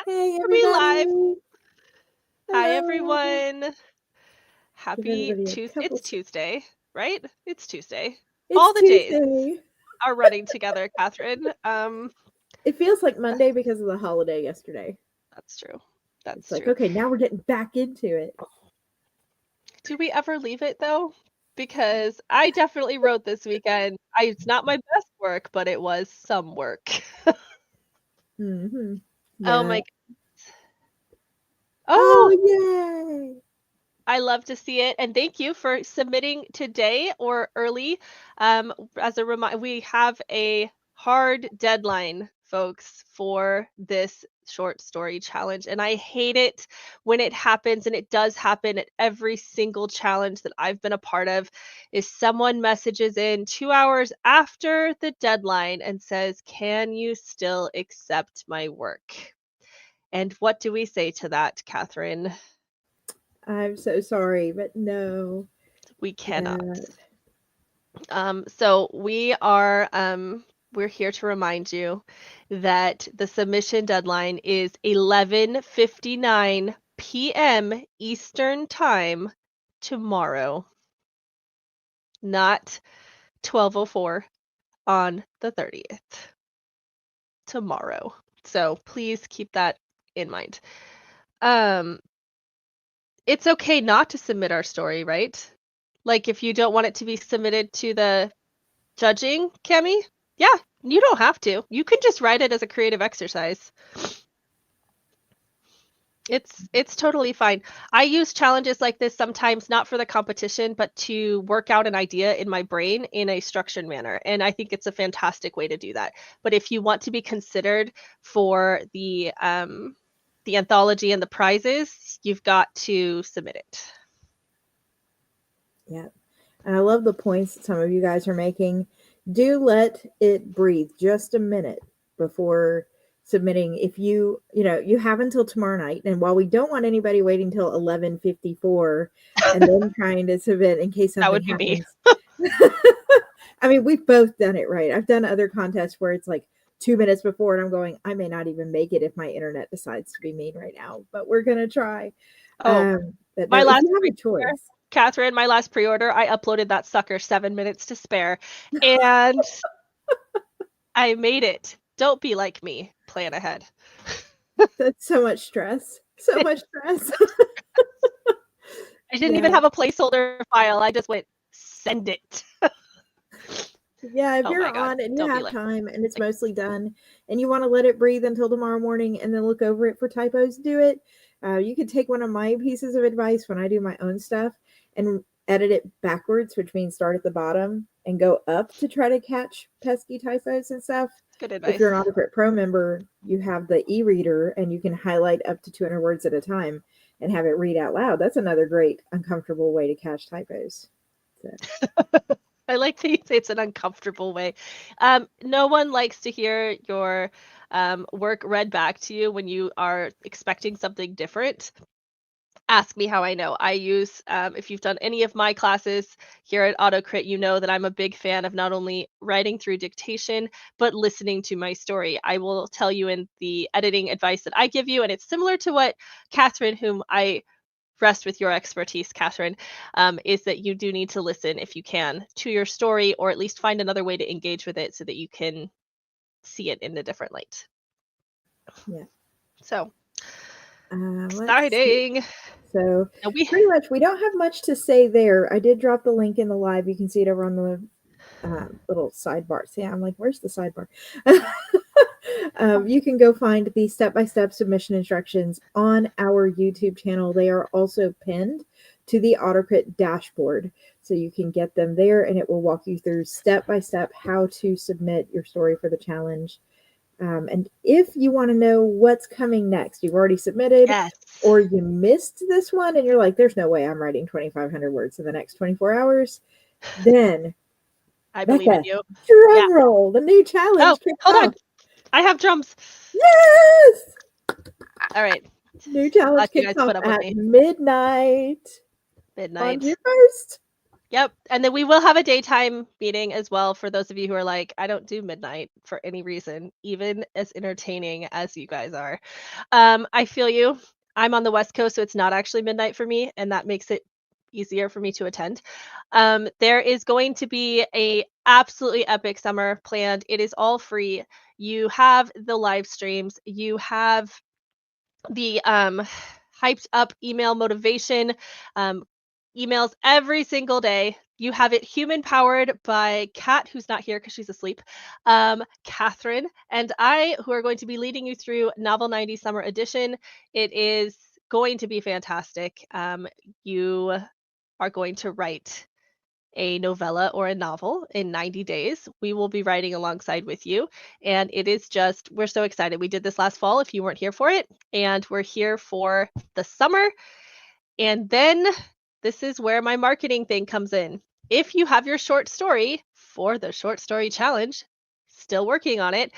Hey, Are we live? everybody. Hi, Hello. everyone. Give Happy everybody a Tuesday. couple. It's Tuesday, right? It's Tuesday. It's All the days Tuesday. are running together, Catherine. It feels like Monday because of the holiday yesterday. That's true. It's That's like, true. okay, now we're getting back into it. Do we ever leave it though? Because I definitely wrote this weekend. It's not my best work, but it was some work. Mm-hmm. Oh Yeah. my. Oh, Oh, yay. I love to see it. And thank you for submitting today or early. As a reminder, we have a hard deadline, folks, for this short story challenge. And I hate it when it happens, and it does happen at every single challenge that I've been a part of, is someone messages in 2 hours after the deadline and says, "Can you still accept my work?" And what do we say to that, Catherine? I'm so sorry, but no. We cannot. Yeah. So we're here to remind you that the submission deadline is 11:59 p.m. Eastern Time tomorrow, not 12:04 on the 30th. Tomorrow. So please keep that in mind. It's okay not to submit our story, right? Like if you don't want it to be submitted to the judging, Kemi, yeah, you don't have to. You can just write it as a creative exercise. It's totally fine. I use challenges like this sometimes not for the competition, but to work out an idea in my brain in a structured manner. And I think it's a fantastic way to do that. But if you want to be considered for the anthology and the prizes, you've got to submit it. Yeah. And I love the points that some of you guys are making. Do let it breathe just a minute before submitting. If you have until tomorrow night, and while we don't want anybody waiting till 11:54 and then trying to submit in case That something would be me. happens. I mean, we've both done it, right? I've done other contests where it's like 2 minutes before and I'm going, I may not even make it if my internet decides to be mean right now, but we're going to try. Oh, But no, my if last you have a pre-order, choice. Catherine, my last pre-order, I uploaded that sucker 7 minutes to spare, and I made it. Don't be like me. Plan ahead. That's so much stress. So much stress. I didn't even Yeah. have a placeholder file. I just went, send it. Yeah, if Oh you're my God. on and you Don't be have like, time and it's mostly done and you want to let it breathe until tomorrow morning and then look over it for typos, do it. You could take one of my pieces of advice when I do my own stuff and edit it backwards, which means start at the bottom and go up to try to catch pesky typos and stuff. good If advice. you're an AutoCrit Pro member, you have the e-reader and you can highlight up to 200 words at a time and have it read out loud. That's another great uncomfortable way to catch typos. So. I like that you say it's an uncomfortable way. No one likes to hear your work read back to you when you are expecting something different. Ask me how I know. I use, if you've done any of my classes here at AutoCrit, you know that I'm a big fan of not only writing through dictation, but listening to my story. I will tell you in the editing advice that I give you, and it's similar to what Catherine, whom I rest with your expertise, Catherine, is that you do need to listen, if you can, to your story, or at least find another way to engage with it so that you can see it in a different light. Yeah. So, Let's see. exciting. So And we pretty much we don't have much to say there. I did drop the link in the live. You can see it over on the little sidebar. See, I'm like, where's the sidebar? You can go find the step-by-step submission instructions on our YouTube channel. They are also pinned to the AutoCrit dashboard. So you can get them there and it will walk you through step-by-step how to submit your story for the challenge. And if you want to know what's coming next, you've already submitted, yes. or you missed this one and you're like, there's no way I'm writing 2,500 words in the next 24 hours, then I believe in Becca, you. drum Yeah. roll, the new challenge Oh, kicks hold off. on. I have drums. Yes! All right. New challenge Glad you kicks guys off put up with at me. midnight on Midnight. June 1st. Yep. And then we will have a daytime meeting as well for those of you who are like, I don't do midnight for any reason, even as entertaining as you guys are. I feel you. I'm on the West Coast, so it's not actually midnight for me, and that makes it easier for me to attend. There is going to be a absolutely epic summer planned. It is all free. You have the live streams, you have the hyped up email motivation um, emails every single day. You have it human powered by Kat, who's not here because she's asleep, Catherine, and I, who are going to be leading you through Novel 90 Summer Edition. It is going to be fantastic. You are going to write a novella or a novel in 90 days. We will be writing alongside with you. And it is just, we're so excited. We did this last fall if you weren't here for it. And we're here for the summer. And then this is where my marketing thing comes in. If you have your short story for the short story challenge, still working on it,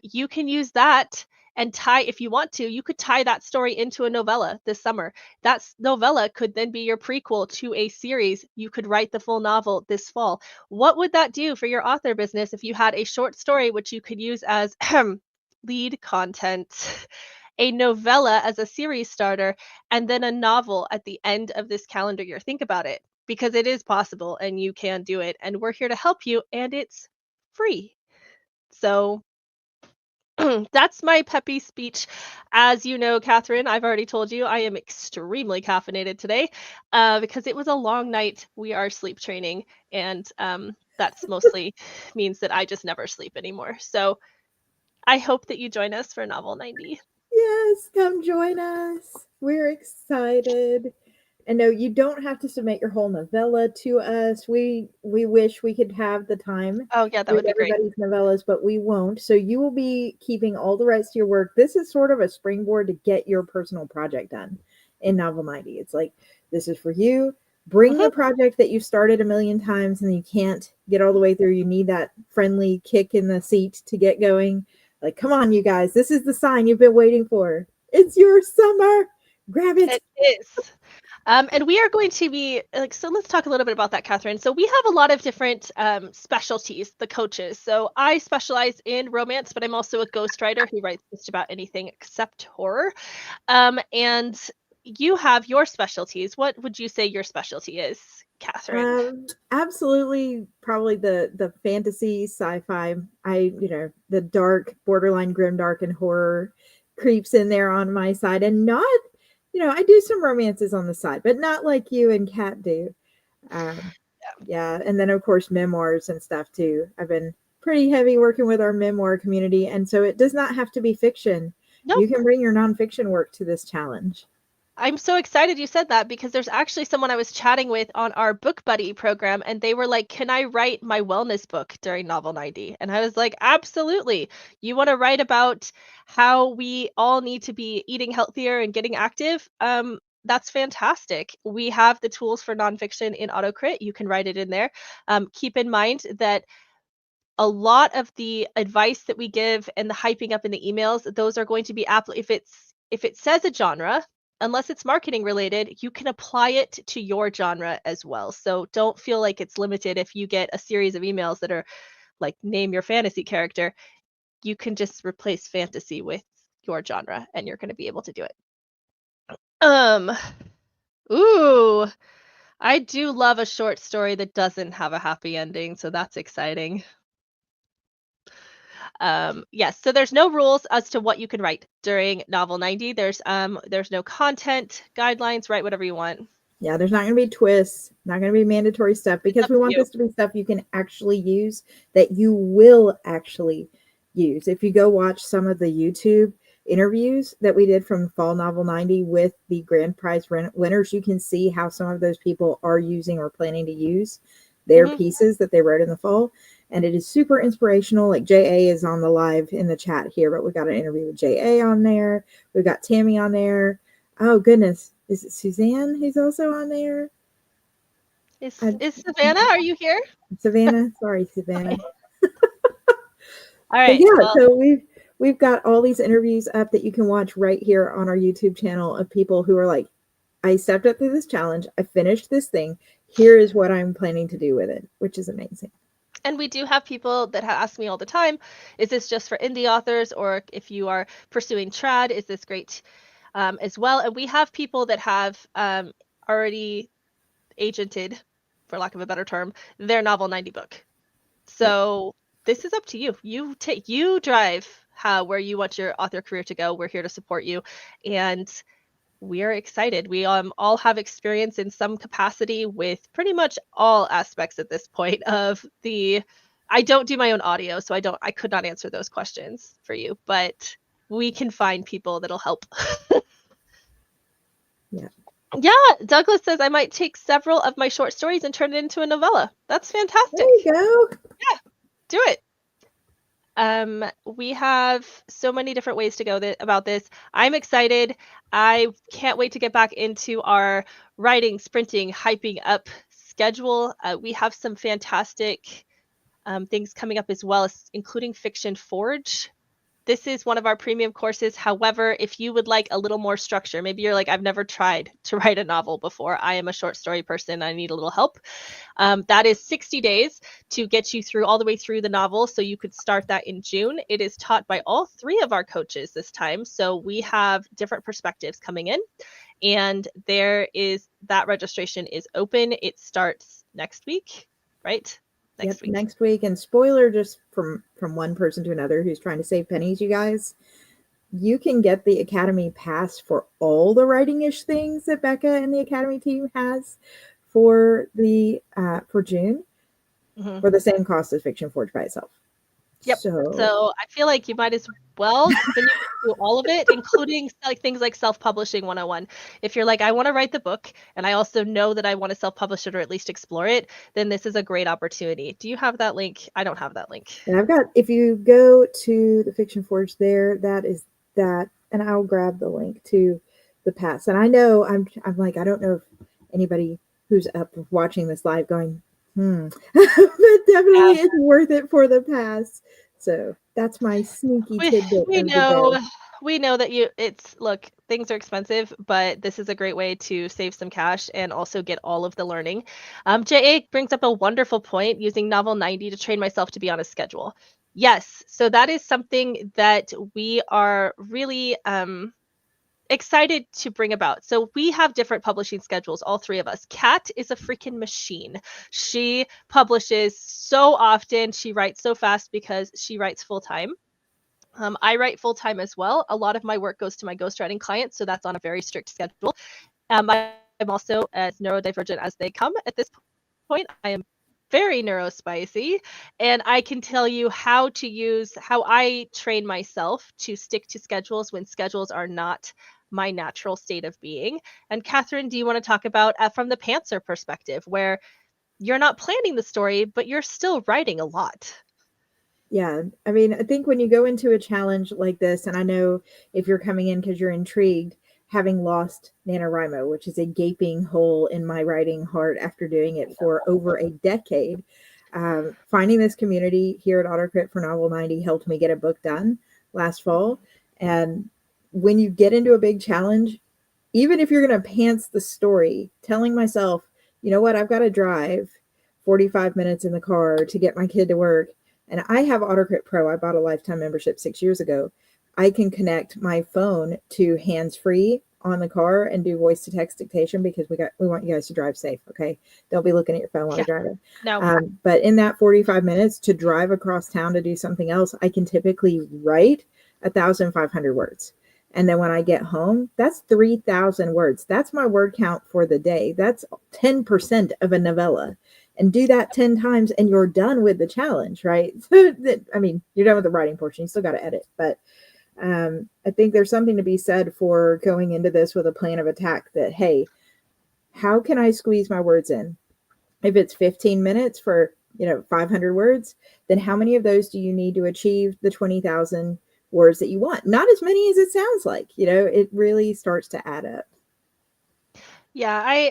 you can use that and tie, if you want to, you could tie that story into a novella this summer. That novella could then be your prequel to a series. You could write the full novel this fall. What would that do for your author business if you had a short story which you could use as lead content, a novella as a series starter, and then a novel at the end of this calendar year? Think about it, because it is possible and you can do it. And we're here to help you, and it's free. So that's my peppy speech. As you know, Catherine, I've already told you I am extremely caffeinated today because it was a long night. We are sleep training, and that's mostly means that I just never sleep anymore. So I hope that you join us for Novel 90. Yes, come join us. We're excited. And no, you don't have to submit your whole novella to us. We wish we could have the time Oh, yeah, to that would read be great. everybody's novellas, but we won't. So you will be keeping all the rights to your work. This is sort of a springboard to get your personal project done in Novel 90. It's like, this is for you. Bring Hmm. the project that you've started a million times and you can't get all the way through. You need that friendly kick in the seat to get going. Like, come on, you guys. This is the sign you've been waiting for. It's your summer. Grab it. It is. And we are going to be like, so let's talk a little bit about that, Catherine. So we have a lot of different specialties, the coaches. So I specialize in romance, but I'm also a ghostwriter who writes just about anything except horror. And you have your specialties. What would you say your specialty is, Catherine? Absolutely, probably the fantasy, sci-fi. The dark, borderline grim dark and horror creeps in there on my side, and not, I do some romances on the side, but not like you and Kat do. Um, yeah, and then of course memoirs and stuff too. I've been pretty heavy working with our memoir community, and so it does not have to be fiction. Nope. You can bring your nonfiction work to this challenge. I'm so excited you said that because there's actually someone I was chatting with on our book buddy program, and they were like, "Can I write my wellness book during Novel 90?" And I was like, "Absolutely. You want to write about how we all need to be eating healthier and getting active? That's fantastic. We have the tools for nonfiction in AutoCrit. You can write it in there. Keep in mind that a lot of the advice that we give and the hyping up in the emails, those are going to be if it says a genre, unless it's marketing related, you can apply it to your genre as well. So don't feel like it's limited if you get a series of emails that are like name your fantasy character. You can just replace fantasy with your genre and you're going to be able to do it. Um ooh, I do love a short story that doesn't have a happy ending, so that's exciting. Yes, so there's no rules as to what you can write during Novel 90. There's no content guidelines. Write whatever you want. Yeah, there's not going to be twists, not going to be mandatory stuff, It's because up we to want you. this to be stuff you can actually use, that you will actually use. If you go watch some of the YouTube interviews that we did from Fall Novel 90 with the grand prize winners, you can see how some of those people are using or planning to use their Hmm. pieces that they wrote in the fall. And it is super inspirational. Like JA is on the live in the chat here, but we got an interview with JA on there. We've got Tammy on there. Oh goodness, is it Suzanne who's also on there? I, Is Savannah? Are you here? Savannah, sorry, Savannah. All But right. yeah, Well, so we've got all these interviews up that you can watch right here on our YouTube channel of people who are like, I stepped up through this challenge, I finished this thing. here is what I'm planning to do with it, which is amazing. And we do have people that ask me all the time, is this just for indie authors? Or if you are pursuing trad, is this great as well? And we have people that have already agented, for lack of a better term, their novel 90 book. So this is up to you. You drive where you want your author career to go. We're here to support you. And we are excited. We all have experience in some capacity with pretty much all aspects at this point of the. I don't do my own audio, so I could not answer those questions for you, but we can find people that'll help. Yeah. Yeah, Douglas says I might take several of my short stories and turn it into a novella. That's fantastic. There you go. Yeah, do it. We have so many different ways to go about this. I'm excited. I can't wait to get back into our writing, sprinting, hyping up schedule. We have some fantastic things coming up as well, including Fiction Forge. This is one of our premium courses. However, if you would like a little more structure, maybe you're like, I've never tried to write a novel before. I am a short story person. I need a little help. That is 60 days to get you through all the way through the novel. So you could start that in June. It is taught by all 3 of our coaches this time. So we have different perspectives coming in. And that registration is open. It starts next week, right? Next week. And spoiler, just from one person to another who's trying to save pennies, you guys, you can get the Academy Pass for all the writing-ish things that Becca and the Academy team has for June for the same cost as Fiction Forge by itself. Yep. So I feel like you might as well continue to do all of it, including like things like self-publishing 101. If you're like, I want to write the book and I also know that I want to self-publish it or at least explore it, then this is a great opportunity. Do you have that link? I don't have that link. And if you go to the Fiction Forge there, that is that, and I'll grab the link to the pass. And I know I'm like, I don't know if anybody who's up watching this live going, but definitely it's worth it for the pass. So that's my sneaky tidbit. We know that look, things are expensive, but this is a great way to save some cash and also get all of the learning. JA brings up a wonderful point, using novel 90 to train myself to be on a schedule. Yes, so that is something that we are really excited to bring about. So we have different publishing schedules, all 3 of us. Kat is a freaking machine. She publishes so often. She writes so fast because she writes full time. I write full time as well. A lot of my work goes to my ghostwriting clients, so that's on a very strict schedule. I'm also as neurodivergent as they come at this point. I am very neurospicy, and I can tell you how I train myself to stick to schedules when schedules are not my natural state of being. And Catherine, do you want to talk about from the pantser perspective, where you're not planning the story, but you're still writing a lot? Yeah, I mean, I think when you go into a challenge like this, and I know if you're coming in because you're intrigued, having lost NaNoWriMo, which is a gaping hole in my writing heart after doing it for over a decade, finding this community here at AutoCrit for Novel 90 helped me get a book done last fall. And when you get into a big challenge, even if you're going to pants the story, telling myself, you know what, I've got to drive 45 minutes in the car to get my kid to work. And I have AutoCrit Pro. I bought a lifetime membership 6 years ago. I can connect my phone to hands-free on the car and do voice to text dictation because we want you guys to drive safe. Okay. Don't be looking at your phone while you're driving. No. But in that 45 minutes to drive across town to do something else, I can typically write 1,500 words. And then when I get home, that's 3,000 words. That's my word count for the day. That's 10% of a novella. And do that 10 times and you're done with the challenge, right? I mean, you're done with the writing portion. You still got to edit. But I think there's something to be said for going into this with a plan of attack that, hey, how can I squeeze my words in? If it's 15 minutes for, 500 words, then how many of those do you need to achieve the 20,000 words that you want? Not as many as it sounds like. It really starts to add up. Yeah,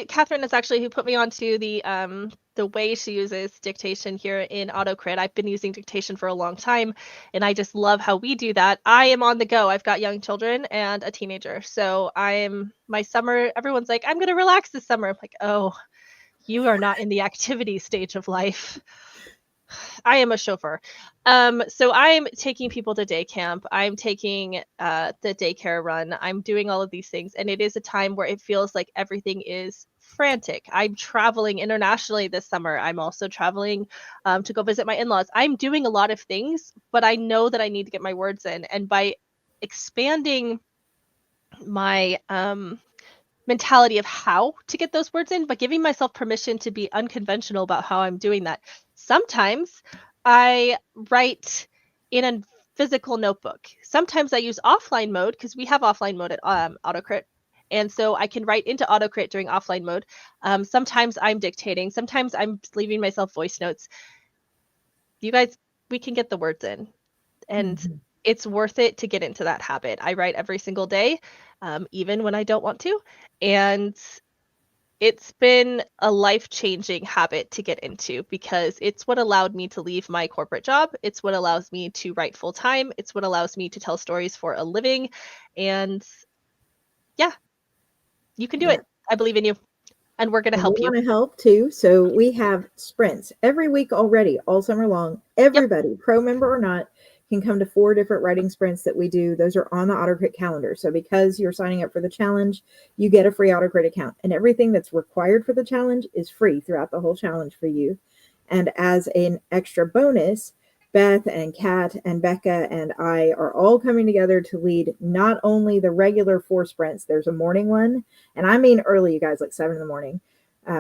Catherine is actually who put me onto the way she uses dictation here in AutoCrit. I've been using dictation for a long time, and I just love how we do that. I am on the go. I've got young children and a teenager, so my summer. Everyone's like, I'm gonna relax this summer. I'm like, oh, You are not in the activity stage of life. I am a chauffeur. So I'm taking people to day camp. I'm taking the daycare run. I'm doing all of these things. And it is a time where it feels like everything is frantic. I'm traveling internationally this summer. I'm also traveling to go visit my in-laws. I'm doing a lot of things, but I know that I need to get my words in. And by expanding my mentality of how to get those words in, but giving myself permission to be unconventional about how I'm doing that. Sometimes I write in a physical notebook. Sometimes I use offline mode because we have offline mode at AutoCrit. And so I can write into AutoCrit during offline mode. Sometimes I'm dictating. Sometimes I'm leaving myself voice notes. You guys, we can get the words in. And it's worth it to get into that habit. I write every single day, even when I don't want to. And it's been a life-changing habit to get into because it's what allowed me to leave my corporate job. It's what allows me to write full time. It's what allows me to tell stories for a living. And yeah, you can do it. I believe in you. And we're going to And we help you. want to help too. So we have sprints every week already, all summer long. Everybody, pro member or not, can come to 4 different writing sprints that we do. Those are on the AutoCrit calendar. So because you're signing up for the challenge, you get a free AutoCrit account. And everything that's required for the challenge is free throughout the whole challenge for you. And as an extra bonus, Beth and Kat and Becca and I are all coming together to lead not only the regular 4 sprints, there's a morning one, and I mean early, you guys, like 7 in the morning,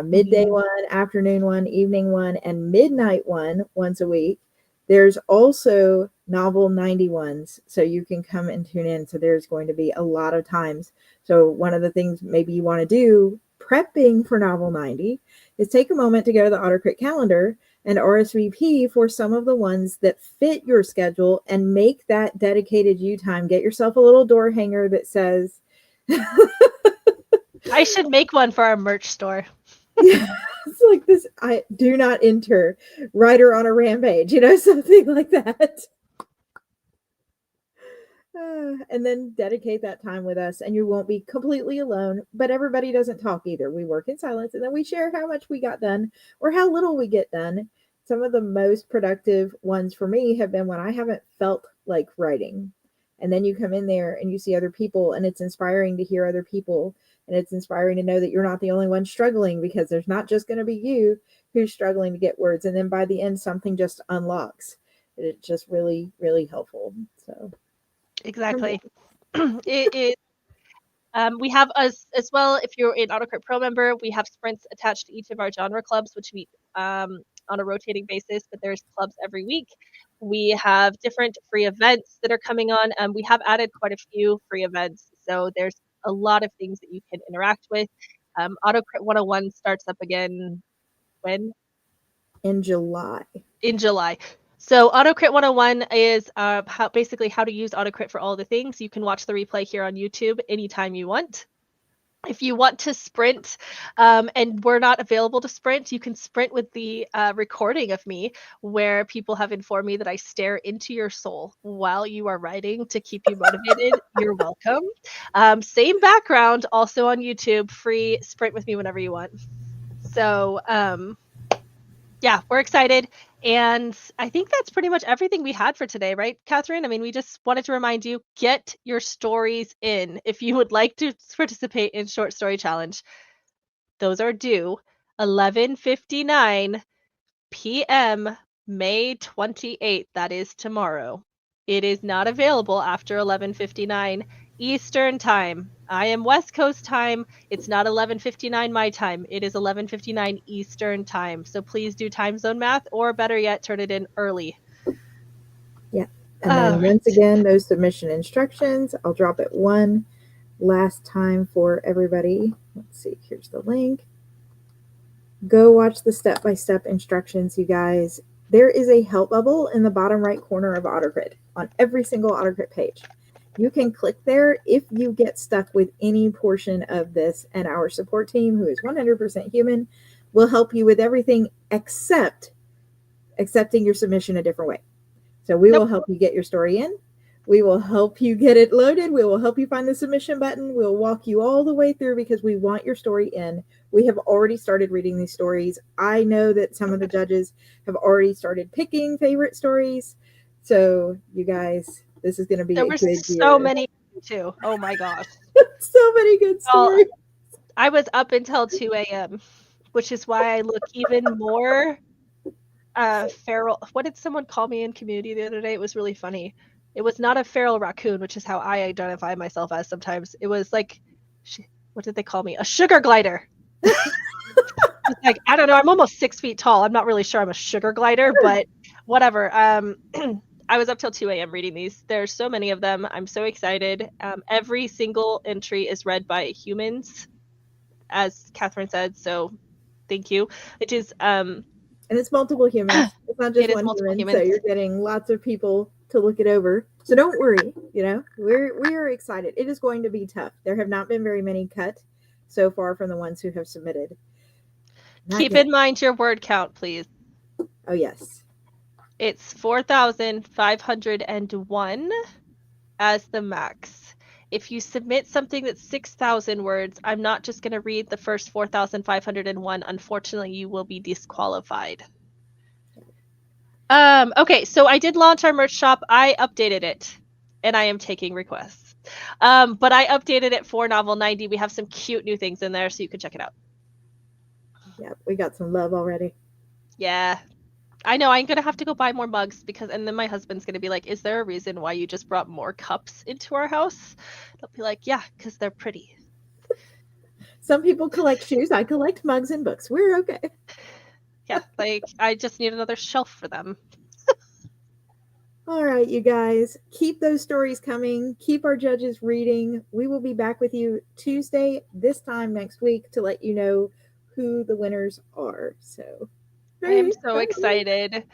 midday one, afternoon one, evening one, and midnight one once a week. There's also novel 91s, so you can come and tune in. So there's going to be a lot of times. So one of the things maybe you want to do prepping for novel 90 is take a moment to go to the AutoCrit calendar and RSVP for some of the ones that fit your schedule and make that dedicated you time. Get yourself a little door hanger that says, I should make one for our merch store. it's like this, I do not enter, writer on a rampage, something like that. And then dedicate that time with us, and you won't be completely alone. But everybody doesn't talk either. We work in silence, and then we share how much we got done or how little we get done. Some of the most productive ones for me have been when I haven't felt like writing. And then you come in there and you see other people, and it's inspiring to hear other people. And it's inspiring to know that you're not the only one struggling, because there's not just going to be you who's struggling to get words. And then by the end, something just unlocks. It's just really, really helpful. So Exactly. It is. We have us as well. If you're an AutoCrit Pro member, we have sprints attached to each of our genre clubs, which meet on a rotating basis, but there's clubs every week. We have different free events that are coming on, and we have added quite a few free events. So there's a lot of things that you can interact with. AutoCrit 101 starts up again when? in July. In July. So AutoCrit 101 is basically how to use AutoCrit for all the things. You can watch the replay here on YouTube anytime you want. If you want to sprint and we're not available to sprint, you can sprint with the recording of me, where people have informed me that I stare into your soul while you are writing to keep you motivated. You're welcome. Same background, also on YouTube, free. Sprint with me whenever you want. So yeah, we're excited. And I think that's pretty much everything we had for today, right, Catherine? I mean, we just wanted to remind you, get your stories in. If you would like to participate in Short Story Challenge, those are due 11:59 p.m. May 28th. That is tomorrow. It is not available after 11:59 Eastern Time. I am West Coast time. It's not 11:59 my time. It is 11:59 Eastern Time. So please do time zone math, or better yet, turn it in early. Yeah. And then once again, those submission instructions, I'll drop it one last time for everybody. Let's see, here's the link. Go watch the step-by-step instructions, you guys. There is a help bubble in the bottom right corner of AutoCrit on every single AutoCrit page. You can click there if you get stuck with any portion of this, and our support team, who is 100% human, will help you with everything except accepting your submission a different way. So we will help you get your story in. We will help you get it loaded. We will help you find the submission button. We'll walk you all the way through because we want your story in. We have already started reading these stories. I know that some of the judges have already started picking favorite stories. So, you guys, this is going to be There a were good so year. many too. Oh my gosh. So many good Well, stories. I was up until 2 a.m., which is why I look even more feral. What did someone call me in community the other day? It was really funny. It was not a feral raccoon, which is how I identify myself as sometimes. It was like, what did they call me? A sugar glider. It's like, I don't know. I'm almost 6 feet tall. I'm not really sure I'm a sugar glider, but whatever. I was up till 2 a.m. reading these. There's so many of them. I'm so excited. Every single entry is read by humans, as Catherine said. So thank you. It is And it's multiple humans. It's not just it is one multiple human. So humans. you're getting lots of people to look it over. So don't worry. We are excited. It is going to be tough. There have not been very many cut so far from the ones who have submitted. Not Keep yet. in mind your word count, please. Oh yes. It's 4,501 as the max. If you submit something that's 6,000 words, I'm not just going to read the first 4,501. Unfortunately, you will be disqualified. Okay, so I did launch our merch shop. I updated it, and I am taking requests. But I updated it for Novel 90. We have some cute new things in there, so you can check it out. Yeah, we got some love already. Yeah, I know I'm gonna have to go buy more mugs and then my husband's gonna be like, "Is there a reason why you just brought more cups into our house?" I'll be like, "Yeah, because they're pretty." Some people collect shoes. I collect mugs and books. We're okay. Yeah, like I just need another shelf for them. All right, you guys, keep those stories coming. Keep our judges reading. We will be back with you Tuesday, this time next week, to let you know who the winners are. So, I am very so excited.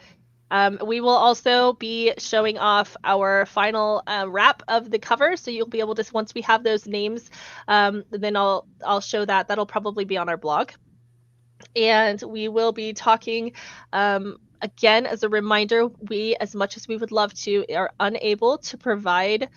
excited. We will also be showing off our final wrap of the cover, so you'll be able to once we have those names, then I'll show that. That'll probably be on our blog, and we will be talking. Again, as a reminder, we, as much as we would love to, are unable to provide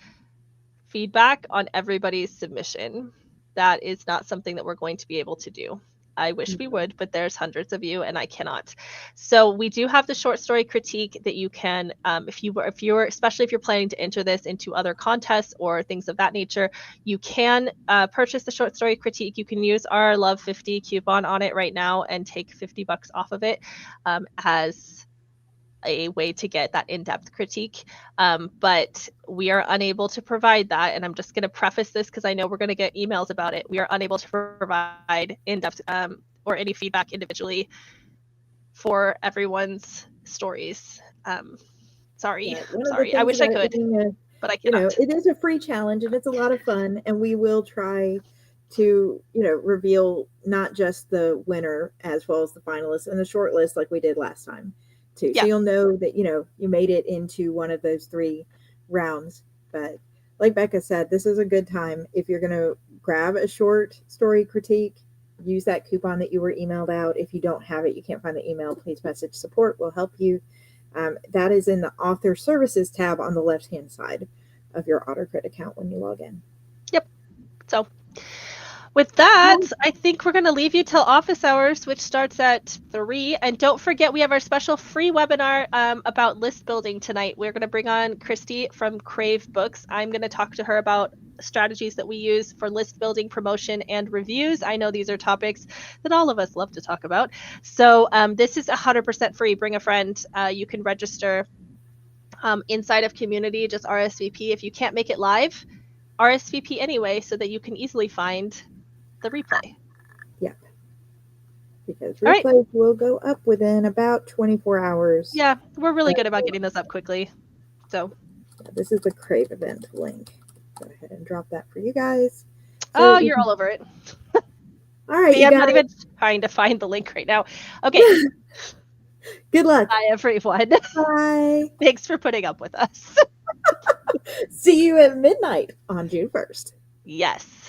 feedback on everybody's submission. That is not something that we're going to be able to do. I wish we would, but there's hundreds of you and I cannot. So we do have the short story critique that you can, if you're, especially if you're planning to enter this into other contests or things of that nature, you can purchase the short story critique. You can use our Love 50 coupon on it right now and take $50 off of it as a way to get that in-depth critique, but we are unable to provide that. And I'm just going to preface this because I know we're going to get emails about it. We are unable to provide in-depth or any feedback individually for everyone's stories. Sorry, Yeah, one of the sorry. I things wish I about it could, being but I cannot. it is a free challenge and it's a lot of fun, and we will try to, reveal not just the winner as well as the finalists and the short list like we did last time too. So Yeah. you'll know that, you made it into one of those 3 rounds. But like Becca said, this is a good time if you're going to grab a short story critique. Use that coupon that you were emailed out. If you don't have it, you can't find the email, please message support. We'll help you. That is in the author services tab on the left hand side of your AutoCrit account when you log in. Yep. So with that, I think we're going to leave you till office hours, which starts at 3. And don't forget, we have our special free webinar about list building tonight. We're going to bring on Christy from Crave Books. I'm going to talk to her about strategies that we use for list building, promotion, and reviews. I know these are topics that all of us love to talk about. So this is 100% free. Bring a friend. You can register inside of community, just RSVP. If you can't make it live, RSVP anyway, so that you can easily find the replay. Yep. Because replays will go up within about 24 hours. Yeah, we're really good about getting those up quickly. So this is the Crave event link. Go ahead and drop that for you guys. So you're all over it. All right, I'm not even trying to find the link right now. Okay. Good luck. Bye, everyone. Bye. Thanks for putting up with us. See you at midnight on June 1st. Yes.